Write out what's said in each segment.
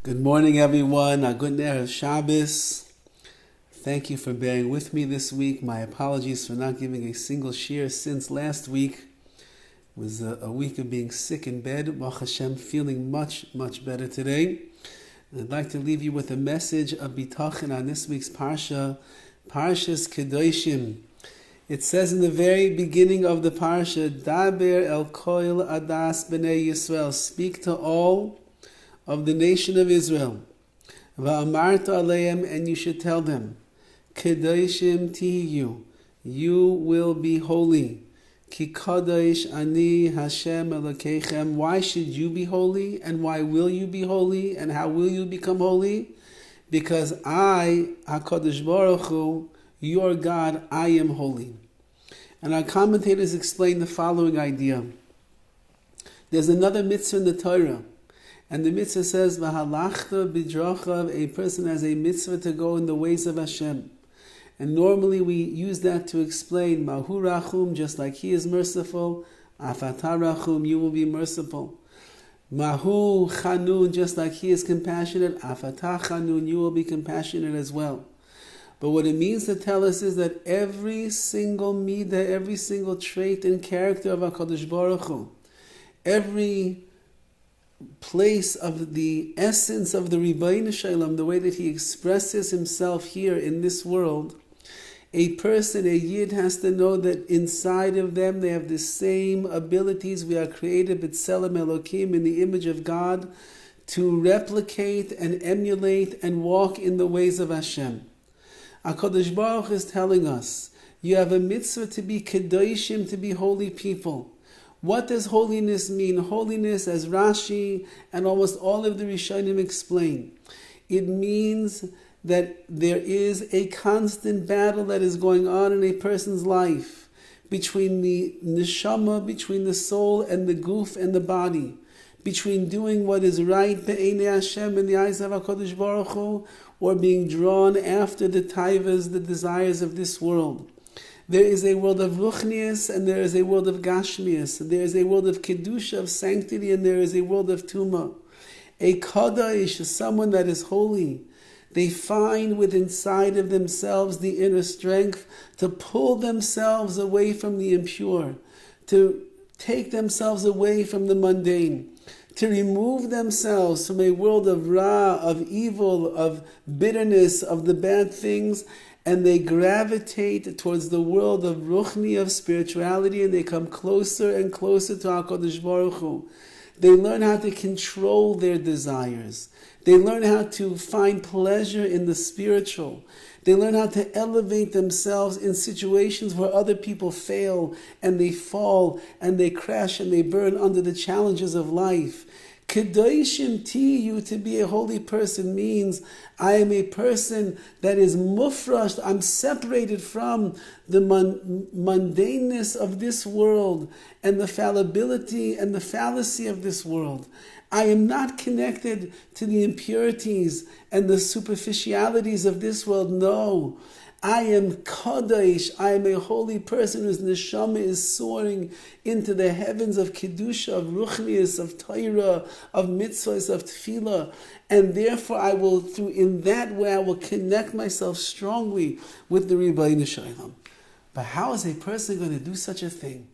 Good morning, everyone. A good Erev Shabbos. Thank you for bearing with me this week. My apologies for not giving a single shir since last week. It was a week of being sick in bed. Baruch Hashem, feeling much, much better today. And I'd like to leave you with a message of Bitachon on this week's Parsha, Parahas Kedoshim. It says in the very beginning of the Parsha, Daber el koil adas b'nei Yisrael, speak to all of the nation of Israel. Va'amarta aleim, and you should tell them, Kedoshim tihiyu, you will be holy. Ki kadosh ani Hashem Elokeichem. Why should you be holy, and why will you be holy, and how will you become holy? Because I, HaKadosh Baruch Hu, your God, I am holy. And our commentators explain the following idea. There's another mitzvah in the Torah, and the mitzvah says, V'halachta b'drachav, a person has a mitzvah to go in the ways of Hashem. And normally we use that to explain, Mahu rachum, just like He is merciful, Afata rachum, you will be merciful. Mahu chanun, just like He is compassionate, Afata chanun, you will be compassionate as well. But what it means to tell us is that every single midah, every single trait and character of HaKadosh Baruch Hu, every place of the essence of the Ribono Shel Olam, the way that He expresses Himself here in this world, a person, a Yid, has to know that inside of them they have the same abilities. We are created b'tselem Elokim, in the image of God, to replicate and emulate and walk in the ways of Hashem. HaKadosh Baruch Hu is telling us, you have a mitzvah to be kedoshim, to be holy people. What does holiness mean? Holiness, as Rashi and almost all of the Rishonim explain, it means that there is a constant battle that is going on in a person's life between the neshama, between the soul and the guf and the body, between doing what is right be'enei Hashem, in the eyes of HaKadosh Baruch Hu, or being drawn after the taivas, the desires of this world. There is a world of ruchnius and there is a world of gashmius. There is a world of kedusha, of sanctity, and there is a world of tumah. A kadosh is someone that is holy. They find within inside of themselves the inner strength to pull themselves away from the impure, to take themselves away from the mundane, to remove themselves from a world of ra, of evil, of bitterness, of the bad things, and they gravitate towards the world of ruchni, of spirituality, and they come closer and closer to HaKadosh Baruch Hu. They learn how to control their desires. They learn how to find pleasure in the spiritual. They learn how to elevate themselves in situations where other people fail and they fall and they crash and they burn under the challenges of life. Kedoshim tiyu, to be a holy person, means I am a person that is mufrash, I'm separated from the mundaneness of this world and the fallibility and the fallacy of this world. I am not connected to the impurities and the superficialities of this world. No, I am kadosh. I am a holy person whose neshama is soaring into the heavens of kedusha, of ruchnius, of Torah, of mitzvahs, of tefillah, and therefore in that way I will connect myself strongly with the Ribono Shel Olam. But how is a person going to do such a thing?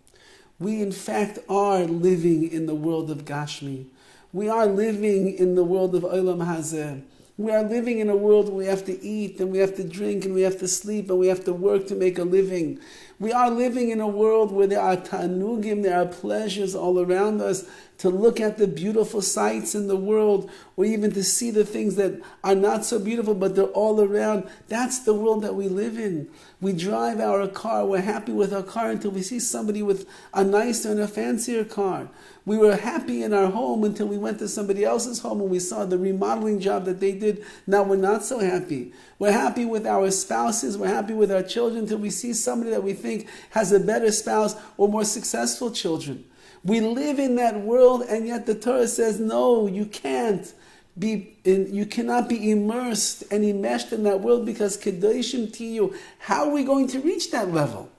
We in fact are living in the world of Gashmi. We are living in the world of Olam Hazeh. We are living in a world where we have to eat and we have to drink and we have to sleep and we have to work to make a living. We are living in a world where there are ta'anugim, there are pleasures all around us, to look at the beautiful sights in the world, or even to see the things that are not so beautiful but they're all around. That's the world that we live in. We drive our car, we're happy with our car until we see somebody with a nicer and a fancier car. We were happy in our home until we went to somebody else's home and we saw the remodeling job that they did. Now we're not so happy. We're happy with our spouses, we're happy with our children until we see somebody that we think has a better spouse or more successful children. We live in that world, and yet the Torah says, no, you can't. You cannot be immersed and enmeshed in that world, because kedoshim tiyu. How are we going to reach that level?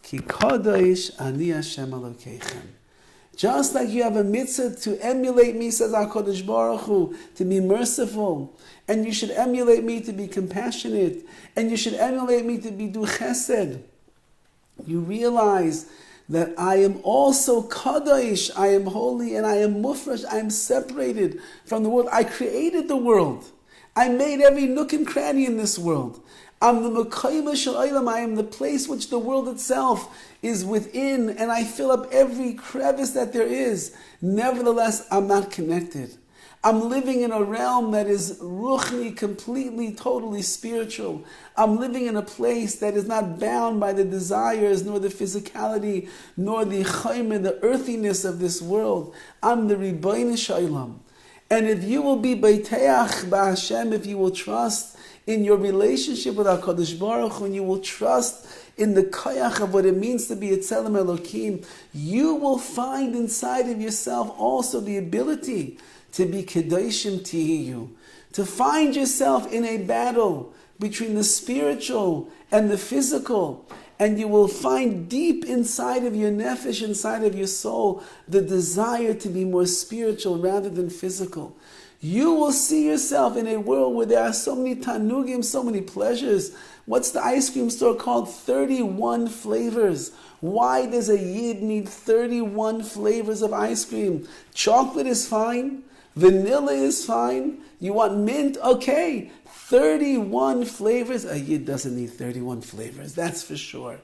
Ki kadosh ani Hashem Elokeichem. Just like you have a mitzvah to emulate me, says HaKadosh Baruch Hu, to be merciful. And you should emulate me to be compassionate. And you should emulate me to do chesed. You realize that I am also kadosh, I am holy, and I am mufresh, I am separated from the world. I created the world. I made every nook and cranny in this world. I'm the Mekayim Shel Olam. I am the place which the world itself is within, and I fill up every crevice that there is. Nevertheless, I'm not connected. I'm living in a realm that is ruchni, completely, totally spiritual. I'm living in a place that is not bound by the desires, nor the physicality, nor the chayim, the earthiness of this world. I'm the Ribono Shel Olam. And if you will be beiteach b'Hashem, if you will trust in your relationship with HaKadosh Baruch Hu, and you will trust in the koyach of what it means to be a Tzelem Elokim, you will find inside of yourself also the ability to be Kedoshim Tihiyu, to find yourself in a battle between the spiritual and the physical, and you will find deep inside of your nefesh, inside of your soul, the desire to be more spiritual rather than physical. You will see yourself in a world where there are so many tanugim, so many pleasures. What's the ice cream store called? 31 flavors. Why does a yid need 31 flavors of ice cream? Chocolate is fine. Vanilla is fine. You want mint? Okay. 31 flavors. A yid doesn't need 31 flavors. That's for sure.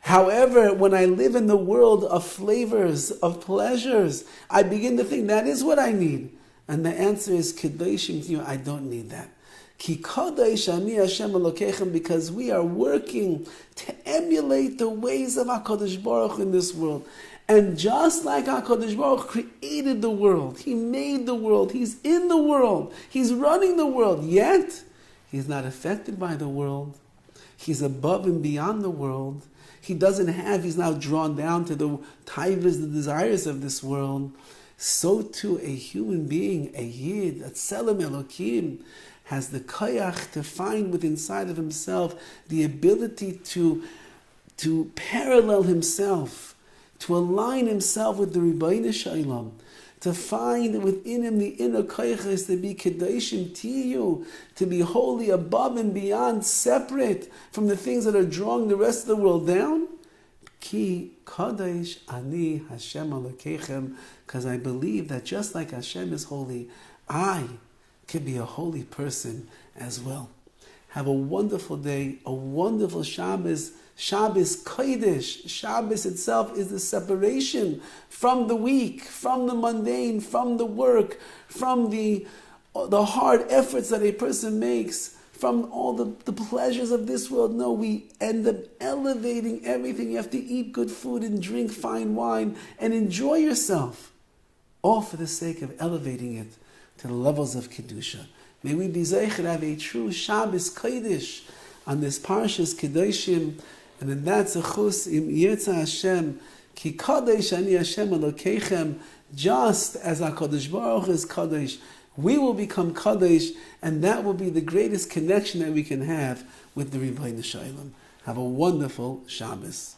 However, when I live in the world of flavors, of pleasures, I begin to think that is what I need. And the answer is Kedoshim to you. I don't need that. Ki Kadosh Ani Hashem Elokechem, because we are working to emulate the ways of HaKadosh Baruch Hu in this world. And just like HaKadosh Baruch Hu created the world, He made the world, He's in the world, He's running the world, yet He's not affected by the world. He's above and beyond the world. He's not drawn down to the taivas, the desires of this world. So too a human being, a yid, a tzelem elokim, has the koyach to find within inside of himself the ability to parallel himself, to align himself with the Ribono Shel Olam, to find within him the inner koyach to be Kedoshim Tiyu, to be holy above and beyond, separate from the things that are drawing the rest of the world down. Ki Kadosh Ani Hashem Elokechem, because I believe that just like Hashem is holy, I can be a holy person as well. Have a wonderful day, a wonderful Shabbos. Shabbos Kodesh. Shabbos itself is the separation from the week, from the mundane, from the work, from the hard efforts that a person makes, from all the pleasures of this world. No, we end up elevating everything. You have to eat good food and drink fine wine and enjoy yourself, all for the sake of elevating it to the levels of Kedusha. May we be zeicher have a true Shabbos Kodesh on this Parahas Kedoshim, and in that zechus im yirtzeh Hashem, ki Kadosh Ani Hashem Elokechem, just as HaKadosh Baruch Hu is Kadosh, we will become Kadosh, and that will be the greatest connection that we can have with the Ribono Shel Olam. Have a wonderful Shabbos.